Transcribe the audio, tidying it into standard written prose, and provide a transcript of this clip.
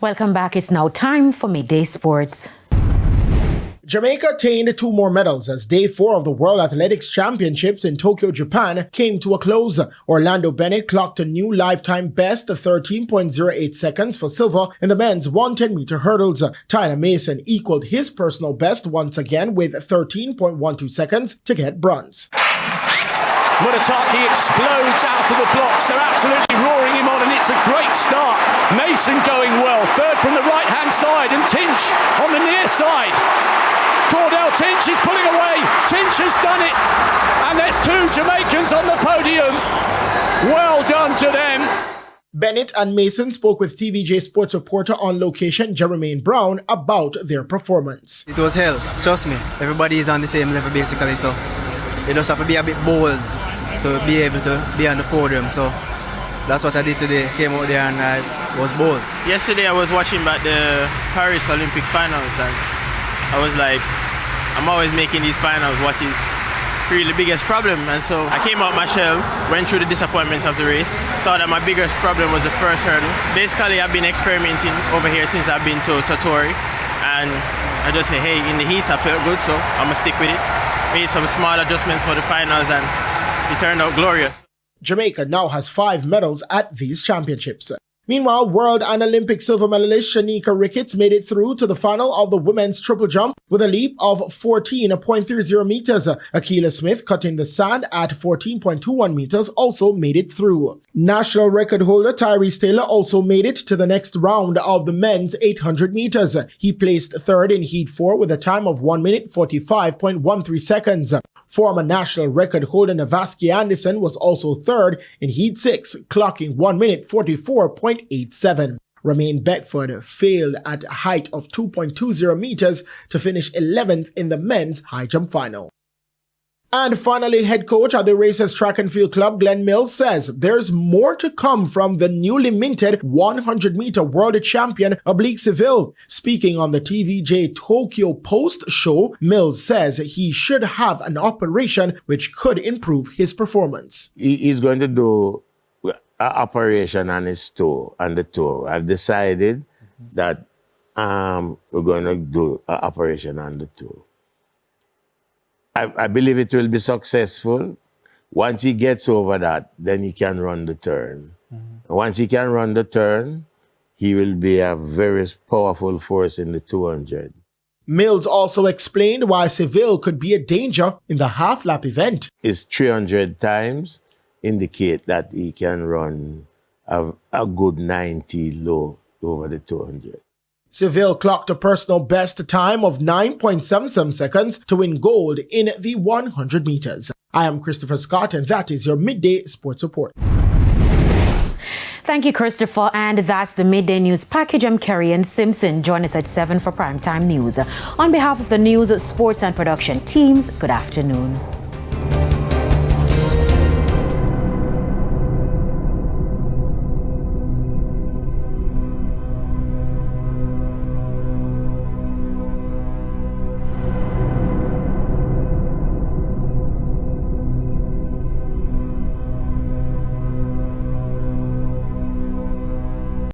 Welcome back. It's now time for Midday Sports. Jamaica attained 2 more medals as Day 4 of the World Athletics Championships in Tokyo, Japan came to a close. Orlando Bennett clocked a new lifetime best, 13.08 seconds for silver in the men's 110-meter hurdles. Tyler Mason equaled his personal best once again with 13.12 seconds to get bronze. Murataki explodes out of the blocks. They're absolutely roaring him on, and it's a great start. Mason going well. Third from the right-hand side, and Tinch on the near side. Cordell Tinch is pulling away. Tinch has done it. And there's 2 Jamaicans on the podium. Well done to them. Bennett and Mason spoke with TVJ sports reporter on location, Jermaine Brown, about their performance. It was hell, trust me. Everybody is on the same level basically, so you just have to be a bit bold to be able to be on the podium. So that's what I did today. Came out there and I was bold. Yesterday I was watching back the Paris Olympics finals and I was like, I'm always making these finals what is really the biggest problem. And so I came out my shell, went through the disappointments of the race, saw that my biggest problem was the first hurdle. Basically I've been experimenting over here since I've been to Totori, and I just say, hey, in the heats I felt good, so I'm gonna stick with it. Made some small adjustments for the finals and it turned out glorious. Jamaica now has 5 medals at these championships. Meanwhile, world and Olympic silver medalist Shanika Ricketts made it through to the final of the women's triple jump with a leap of 14.30 meters. Akila Smith, cutting the sand at 14.21 meters, also made it through. National record holder Tyrese Taylor also made it to the next round of the men's 800 meters. He placed 3rd in Heat 4 with a time of 1 minute 45.13 seconds. Former national record holder Navaski Anderson was also 3rd in Heat 6, clocking 1 minute 44.87. Romaine Beckford failed at a height of 2.20 meters to finish 11th in the men's high jump final. And finally, head coach at the Racers Track and Field Club, Glenn Mills, says there's more to come from the newly minted 100-meter world champion Oblique Seville. Speaking on the TVJ Tokyo Post show, Mills says he should have an operation which could improve his performance. He's going to do an operation on his toe, on the toe. I've decided that we're going to do an operation on the toe. I believe it will be successful. Once he gets over that, then he can run the turn. Once he can run the turn, he will be a very powerful force in the 200. Mills also explained why Seville could be a danger in the half-lap event. His 300 times indicate that he can run a good 90 low over the 200. Seville clocked a personal best time of 9.77 seconds to win gold in the 100 meters. I am Christopher Scott, and that is your Midday Sports Report. Thank you, Christopher. And that's the Midday News Package. I'm Kerry-Ann Simpson. Join us at 7 for Primetime News. On behalf of the news, sports and production teams, good afternoon.